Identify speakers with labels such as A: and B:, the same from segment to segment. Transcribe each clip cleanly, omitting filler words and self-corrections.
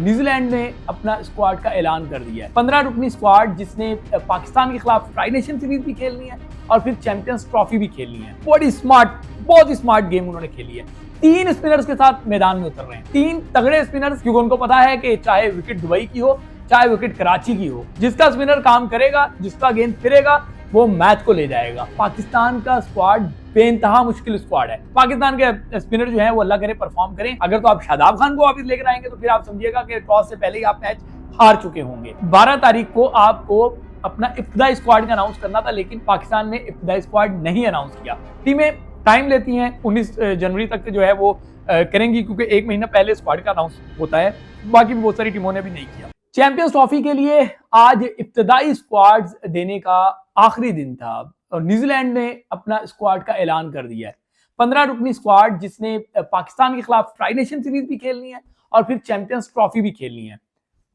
A: New Zealand ने अपना squad का ऐलान कर दिया है। 15 रुकनी स्क्वाड जिसने पाकिस्तान के खिलाफ ट्राई नेशन सीरीज भी खेलनी है और फिर चैंपियंस ट्रॉफी भी खेलनी है। बहुत ही स्मार्ट गेम उन्होंने खेली है। 3 स्पिनर्स के साथ मैदान में उतर रहे हैं, 3 तगड़े स्पिनर्स, क्योंकि उनको पता है कि चाहे विकेट दुबई की हो चाहे विकेट कराची की हो, जिसका स्पिनर काम करेगा, जिसका गेंद फिरेगा, वो मैच को ले जाएगा। पाकिस्तान का स्क्वाड बेइंतहा मुश्किल स्क्वाड है। पाकिस्तान के स्पिनर जो है वो अल्लाह करे परफॉर्म करें। अगर तो आप शादाब खान को वापस लेकर आएंगे तो फिर आप समझिएगा कि टॉस से पहले ही आप मैच हार चुके होंगे। 12 तारीख को आपको अपना इब्तिदाई स्क्वाड का अनाउंस करना था, लेकिन पाकिस्तान ने इब्तिदाई स्क्वाड नहीं अनाउंस किया। टीमें टाइम लेती हैं, 19 जनवरी तक जो है वो करेंगी, क्योंकि 1 महीना पहले स्क्वाड का अनाउंस होता है। बाकी भी बहुत सारी टीमों ने भी नहीं किया। चैंपियंस ट्रॉफी के लिए आज इब्तिदाई स्क्वाड देने का आखिरी दिन था और न्यूजीलैंड ने अपना स्क्वाड का ऐलान कर दिया है। 15 रुकनी स्क्वाड जिसने पाकिस्तान के खिलाफ ट्राई नेशन सीरीज भी खेलनी है और फिर चैंपियंस ट्रॉफी भी खेलनी है।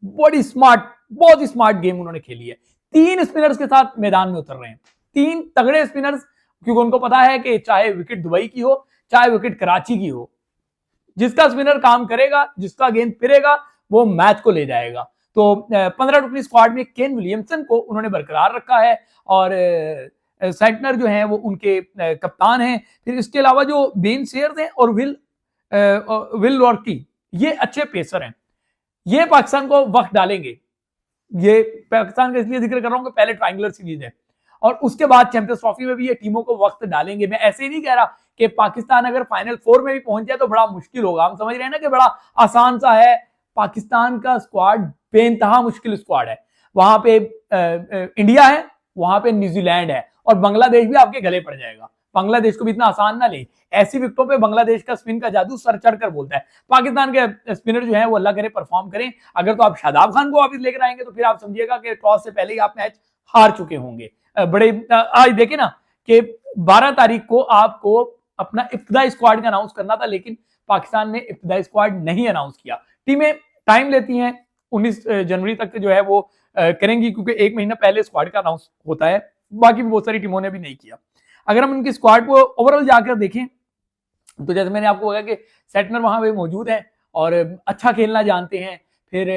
A: बहुत ही स्मार्ट गेम उन्होंने खेली है। 3 स्पिनर्स के साथ मैदान में उतर रहे हैं, 3 तगड़े स्पिनर्स, क्योंकि उनको पता है कि चाहे विकेट दुबई की हो चाहे विकेट कराची की हो, जिसका स्पिनर काम करेगा, जिसका गेंद फिरेगा, वो मैच को ले जाएगा। तो 15 रुकनी स्क्वाड में केन विलियमसन को उन्होंने बरकरार रखा है और सेंटनर जो है वो उनके कप्तान हैं। फिर इसके अलावा जो बेन सेयर्स हैं और विल लॉर्की, ये अच्छे पेसर हैं। ये पाकिस्तान को वक्त डालेंगे। ये पाकिस्तान का इसलिए जिक्र कर रहा हूं कि पहले ट्रायंगुलर सीरीज है और उसके बाद चैंपियंस ट्रॉफी में भी ये टीमों को वक्त डालेंगे। मैं ऐसे ही नहीं कह रहा कि पाकिस्तान अगर फाइनल 4 में भी पहुंच जाए तो बड़ा मुश्किल होगा। हम समझ रहे हैं ना कि बड़ा आसान सा है। पाकिस्तान का स्क्वाड बेइंतहा मुश्किल स्क्वाड है। वहां पे इंडिया है, वहां पे न्यूजीलैंड है और बांग्लादेश भी आपके गले पड़ जाएगा। बांग्लादेश को भी इतना आसान ना ले। ऐसी विकेटों पे बांग्लादेश का स्पिन का जादू सर चढ़कर बोलता है। पाकिस्तान के स्पिनर जो है वो अल्लाह करे परफॉर्म करें। अगर तो आप शादाब खान को वापस लेकर आएंगे तो फिर आप समझिएगा कि टॉस से पहले ही आप मैच हार चुके होंगे। बड़े आज देखिए ना कि 12 तारीख को आपको अपना इब्तिदाई स्क्वाड का अनाउंस करना था, लेकिन पाकिस्तान ने इब्तिदाई स्क्वाड नहीं अनाउंस किया। टीमें टाइम लेती हैं, 19 जनवरी तक जो है वो करेंगी, क्योंकि 1 महीना पहले स्क्वाड का अनाउंस होता है। बाकी भी बहुत सारी टीमों ने भी नहीं किया। अगर हम उनकी स्क्वाड को ओवरऑल जाकर देखें तो जैसे मैंने आपको कहा कि सेंटनर वहां पे मौजूद है और अच्छा खेलना जानते हैं। फिर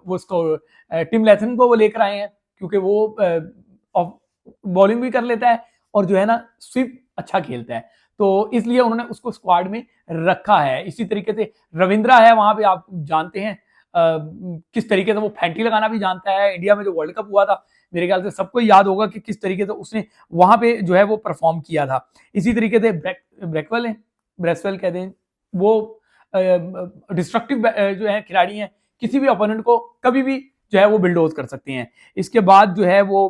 A: वो उसको टिम लेथन को वो लेकर आए हैं, क्योंकि वो बॉलिंग भी कर लेता है और जो है ना स्वीप अच्छा खेलता है, तो इसलिए उन्होंने उसको स्क्वाड में रखा है। इसी तरीके से रविंद्रा है वहां पे, आप जानते हैं किस तरीके से वो फैंटी लगाना भी जानता है। इंडिया में जो वर्ल्ड कप हुआ था, मेरे ख्याल से सबको याद होगा कि किस तरीके से उसने वहां पे जो है वो परफॉर्म किया था। इसी तरीके से ब्रेसवेल कहते हैं, वो डिस्ट्रक्टिव जो है खिलाड़ी हैं, किसी भी ओपोनेंट को कभी भी जो है वो बिल्डोज कर सकते हैं। इसके बाद जो है वो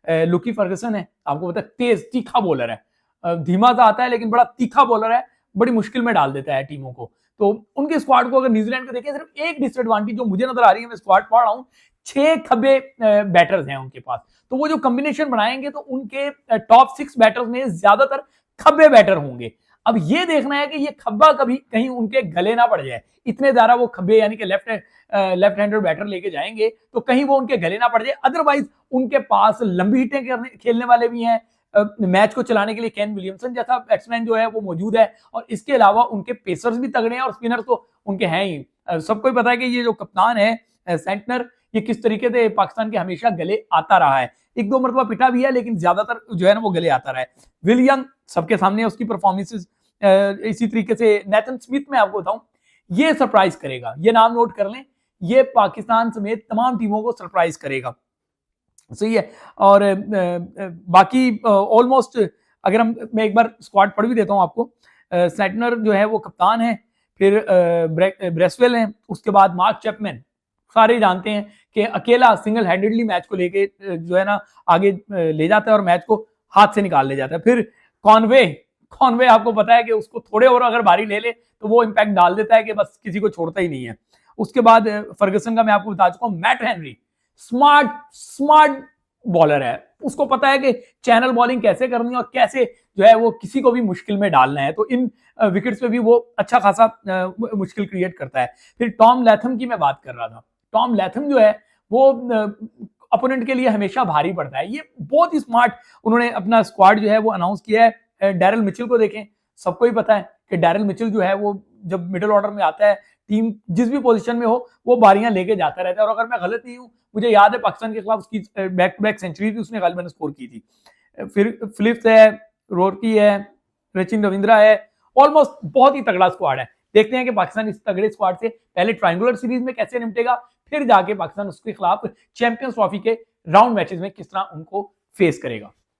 A: लुकी फर्गसन है, आपको पता है तेज तीखा बॉलर है, धीमा सा आता है लेकिन बड़ा तीखा बॉलर है, बड़ी मुश्किल में डाल देता है टीमों को। तो उनके स्क्वाड को अगर न्यूजीलैंड को देखें, सिर्फ एक डिसएडवांटेज जो मुझे नजर आ रही है, मैं स्क्वाड पढ़ रहा हूं, 6 खब्बे बैटर्स हैं उनके पास। तो वो जो कॉम्बिनेशन बनाएंगे तो उनके टॉप 6 बैटर्स में ज्यादातर खब्बे बैटर होंगे। अब ये देखना है कि ये खब्बा कभी कहीं उनके गले ना पड़ जाए। इतने ज्यादा वो खब्बे यानी कि लेफ्ट हैंडर बैटर लेके जाएंगे तो कहीं वो उनके गले ना पड़ जाए। अदरवाइज उनके पास लंबी हिटें खेलने वाले भी हैं। मैच को चलाने के लिए केन विलियमसन जैसा बैट्समैन जो है वो मौजूद है और इसके अलावा उनके पेसर्स भी तगड़े हैं और स्पिनर्स तो उनके हैं ही। सबको ही पता है कि ये जो कप्तान है सेंटनर, ये किस तरीके से पाकिस्तान के हमेशा गले आता रहा है। 1-2 मरतबा पिटा भी है लेकिन ज्यादातर जो है ना वो गले आता रहा है। विलियम सबके सामने उसकी परफॉर्मेंसेस। इसी तरीके से नेथन स्मिथ में आपको बताऊं, ये सरप्राइज करेगा। ये नाम नोट कर लें, ये पाकिस्तान समेत तमाम टीमों को सरप्राइज करेगा। सही है। और बाकी ऑलमोस्ट अगर मैं एक बार स्क्वाड पढ़ भी देता हूं आपको। सेंटनर जो है वो कप्तान है, फिर ब्रेसवेल है, उसके बाद मार्क चैपमैन, सारे जानते हैं कि अकेला सिंगल हैंडेडली मैच को लेके जो है ना आगे ले जाता है और मैच को हाथ से निकाल ले जाता है। फिर कॉनवे आपको पता है कि उसको थोड़े और अगर बारी ले ले तो वो इंपैक्ट डाल देता है कि बस किसी को छोड़ता ही नहीं है। उसके बाद फर्गसन का मैं आपको बता चुका हूं। मैट हेनरी स्मार्ट बॉलर है, उसको पता है कि चैनल बॉलिंग कैसे करनी है और कैसे जो है वो किसी को भी मुश्किल में डालना है। तो इन विकेट्स पे भी वो अच्छा खासा मुश्किल क्रिएट करता है। फिर टॉम लैथम की मैं बात कर रहा था। टॉम लैथम जो है वो अपोनेंट के लिए हमेशा भारी पड़ता है। ये बहुत ही स्मार्ट उन्होंने अपना स्क्वाड जो है वो अनाउंस किया है। डैरल मिचेल को देखें, सबको ही पता है कि डैरल मिचेल जो है वो जब मिडिल ऑर्डर में आता है टीम जिस भी पोजीशन में हो वो बारियां लेके जाता रहता है। और अगर मैं गलत नहीं हूँ, मुझे याद है पाकिस्तान के खिलाफ उसकी बैक टू बैक सेंचुरी भी उसने गालिबन स्कोर की थी। फिर फिलिप्स है, रोरकी है, सचिन रविंद्रा है, ऑलमोस्ट बहुत ही तगड़ा स्क्वाड है। देखते हैं कि पाकिस्तान इस तगड़े स्क्वाड से पहले ट्रायंगुलर सीरीज में कैसे निपटेगा, फिर जाके पाकिस्तान उसके खिलाफ चैंपियंस ट्रॉफी के राउंड मैचेस में किस तरह उनको फेस करेगा।